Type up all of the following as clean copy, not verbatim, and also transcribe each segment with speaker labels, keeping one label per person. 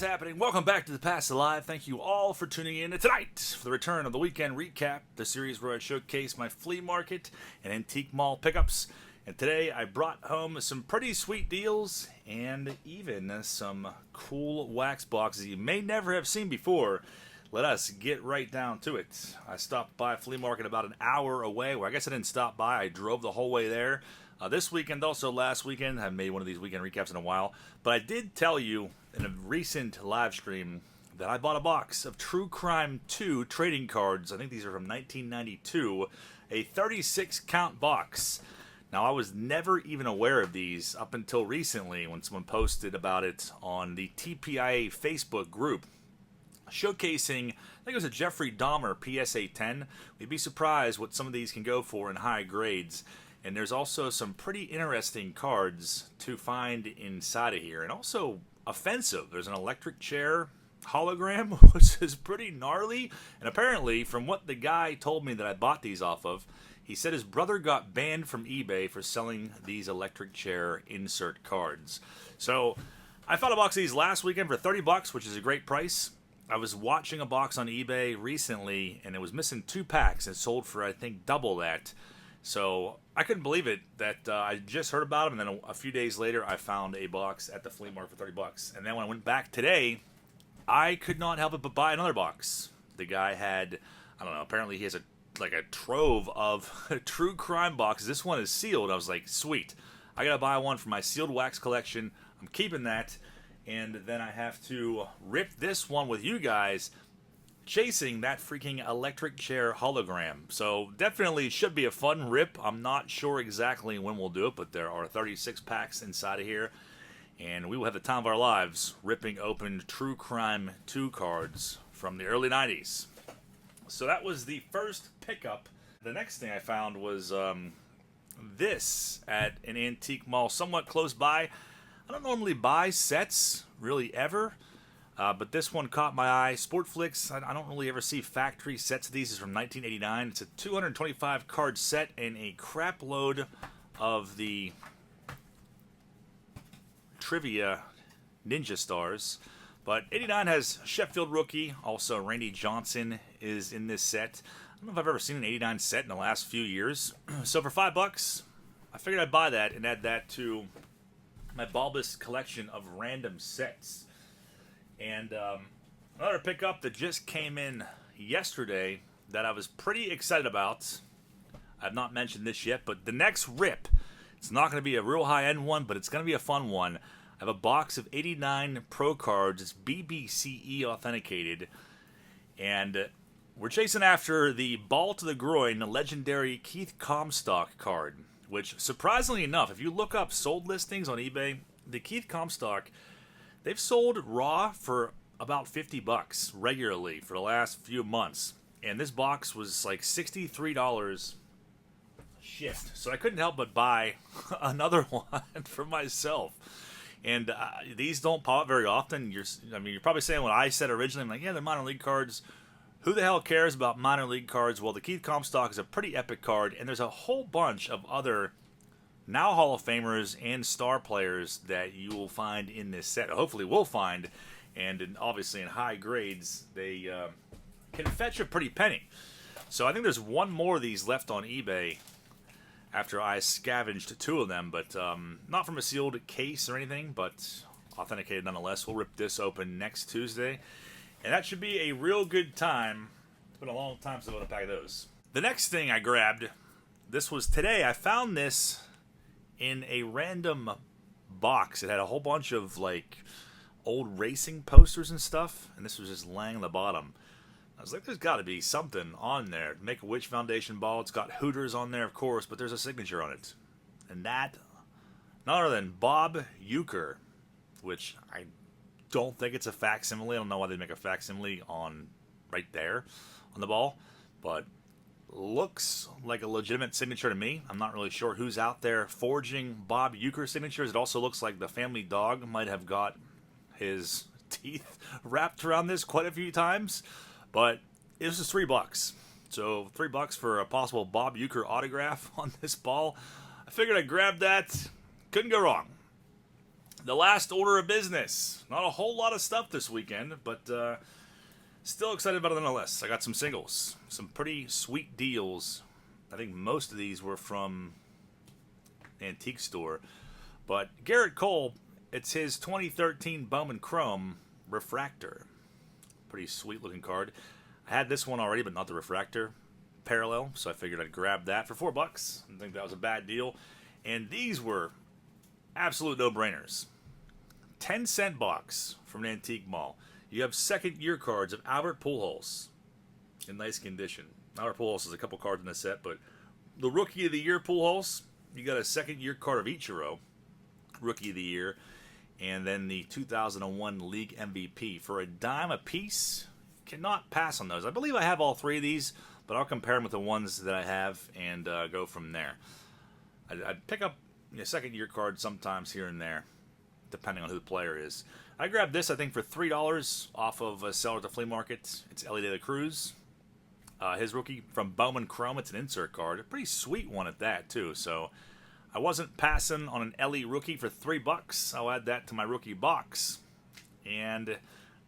Speaker 1: is happening? Welcome back to the Past Alive. Thank you all for tuning in tonight for the return of the weekend recap, the series where I showcase my flea market and antique mall pickups. And today I brought home some pretty sweet deals and even some cool wax boxes you may never have seen before. Let us get right down to it. I stopped by a flea market about an hour away. Well, I guess I didn't stop by. I drove the whole way there. This weekend, also last weekend, I haven't made one of these weekend recaps in a while, but I did tell you in a recent live stream that I bought a box of True Crime 2 trading cards. I think these are from 1992, a 36 count box. Now, I was never even aware of these up until recently when someone posted about it on the TPIA Facebook group, showcasing, I think it was a Jeffrey Dahmer PSA 10. We'd be surprised what some of these can go for in high grades. And there's also some pretty interesting cards to find inside of here. And also offensive. There's an electric chair hologram, which is pretty gnarly. And apparently, from what the guy told me that I bought these off of, he said his brother got banned from eBay for selling these electric chair insert cards. So I found a box of these last weekend for $30, which is a great price. I was watching a box on eBay recently, and it was missing 2 packs. It sold for, I think, double that. So I couldn't believe it that I just heard about them, and then a few days later I found a box at the flea market for $30. And then when I went back today, I could not help it but buy another box. The guy had, I don't know, apparently he has a trove of true crime boxes. This one is sealed. I was like, sweet. I gotta buy one for my sealed wax collection. I'm keeping that. And then I have to rip this one with you guys, chasing that freaking electric chair hologram. So definitely should be a fun rip. I'm not sure exactly when we'll do it, but there are 36 packs inside of here, and we will have the time of our lives ripping open True Crime 2 cards from the early 90s. So that was the first pickup. The next thing I found was this at an antique mall somewhat close by. I don't normally buy sets, really, ever. But this one caught my eye. Sportflicks, I don't really ever see factory sets of these. It's from 1989. It's a 225 card set and a crap load of the trivia ninja stars. But 89 has Sheffield rookie. Also, Randy Johnson is in this set. I don't know if I've ever seen an 89 set in the last few years. So for $5, I figured I'd buy that and add that to my bulbous collection of random sets. And another pickup that just came in yesterday that I was pretty excited about. I've not mentioned this yet, but the next rip, it's not going to be a real high-end one, but it's going to be a fun one. I have a box of 89 ProCards. It's BBCE authenticated. And we're chasing after the ball to the groin, the legendary Keith Comstock card, which, surprisingly enough, if you look up sold listings on eBay, the Keith Comstock, they've sold raw for about $50 regularly for the last few months. And this box was like $63 shipped. So I couldn't help but buy another one for myself. And these don't pop up very often. You're probably saying what I said originally. I'm like, yeah, they're minor league cards. Who the hell cares about minor league cards? Well, the Keith Comstock is a pretty epic card. And there's a whole bunch of other now Hall of Famers and star players that you will find in this set. Hopefully we'll find. And obviously in high grades, they can fetch a pretty penny. So I think there's one more of these left on eBay after I scavenged 2 of them. But not from a sealed case or anything, but authenticated nonetheless. We'll rip this open next Tuesday. And that should be a real good time. It's been a long time since I bought a pack of those. The next thing I grabbed, this was today. I found this in a random box. It had a whole bunch of like old racing posters and stuff, and this was just laying on the bottom. I was like, there's got to be something on there. Make-A-Wish Foundation ball. It's got Hooters on there, of course, but there's a signature on it. And that, none other than Bob Uecker, which I don't think it's a facsimile. I don't know why they make a facsimile on right there on the ball, but looks like a legitimate signature to me. I'm not really sure who's out there forging Bob Uecker signatures. It also looks like the family dog might have got his teeth wrapped around this quite a few times, but it was just $3. So $3 for a possible Bob Uecker autograph on this ball. I figured I'd grab that. Couldn't go wrong. the last order of business. Not a whole lot of stuff this weekend, but still excited about it nonetheless. I got some singles, some pretty sweet deals. I think most of these were from antique store. But Garrett Cole, it's his 2013 Bowman Chrome Refractor. Pretty sweet looking card. I had this one already, but not the Refractor parallel, so I figured I'd grab that for $4. I think that was a bad deal. And these were absolute no-brainers. 10-cent box from an antique mall. You have second year cards of Albert Pujols in nice condition. Albert Pujols has a couple cards in the set, but the Rookie of the Year Pujols, you got a second year card of Ichiro, Rookie of the Year, and then the 2001 League MVP for a dime a piece. Cannot pass on those. I believe I have all three of these, but I'll compare them with the ones that I have and go from there. I'd pick up a second year card sometimes here and there, depending on who the player is. I grabbed this, I think, for $3 off of a seller at the flea market. It's Ellie De La Cruz. His rookie from Bowman Chrome. It's an insert card. A pretty sweet one at that, too. So I wasn't passing on an Ellie rookie for $3. I'll add that to my rookie box. And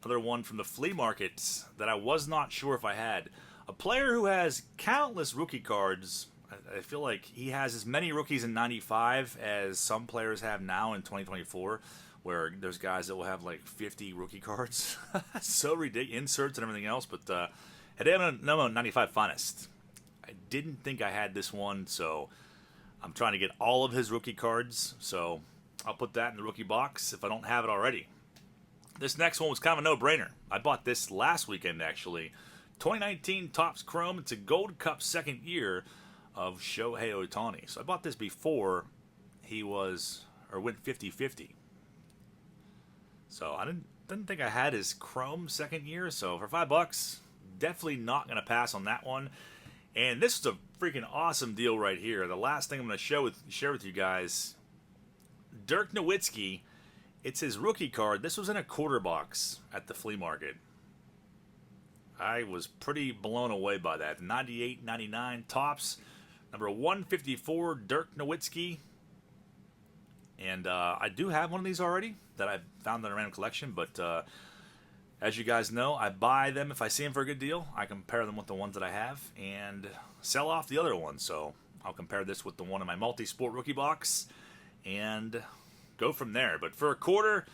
Speaker 1: another one from the flea market that I was not sure if I had. A player who has countless rookie cards. I feel like he has as many rookies in 95 as some players have now in 2024, where there's guys that will have like 50 rookie cards. So ridiculous. Inserts and everything else, but Hideo 95 Finest. I didn't think I had this one, so I'm trying to get all of his rookie cards, so I'll put that in the rookie box if I don't have it already. This next one was kind of a no-brainer. I bought this last weekend, actually. 2019 Topps Chrome. It's a Gold Cup second year of Shohei Ohtani. So I bought this before he went 50-50. So I didn't think I had his Chrome second year, so for $5, definitely not going to pass on that one. And this is a freaking awesome deal right here. The last thing I'm going to share with you guys, Dirk Nowitzki. It's his rookie card. This was in a quarter box at the flea market. I was pretty blown away by that. 98.99 Topps, number 154, Dirk Nowitzki. And I do have one of these already that I found in a random collection, but as you guys know, I buy them if I see them for a good deal. I compare them with the ones that I have and sell off the other ones. So I'll compare this with the one in my multi-sport rookie box and go from there. But for a quarter,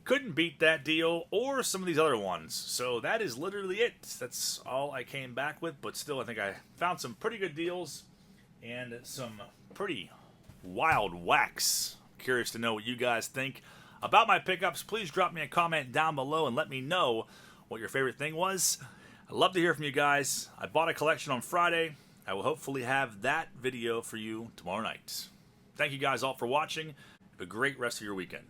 Speaker 1: couldn't beat that deal or some of these other ones. So that is literally it. That's all I came back with, but still I think I found some pretty good deals and some pretty wild whacks. Curious to know what you guys think about my pickups. Please drop me a comment down below and let me know what your favorite thing was. I'd love to hear from you guys. I bought a collection on Friday. I will hopefully have that video for you tomorrow night. Thank you guys all for watching. Have a great rest of your weekend.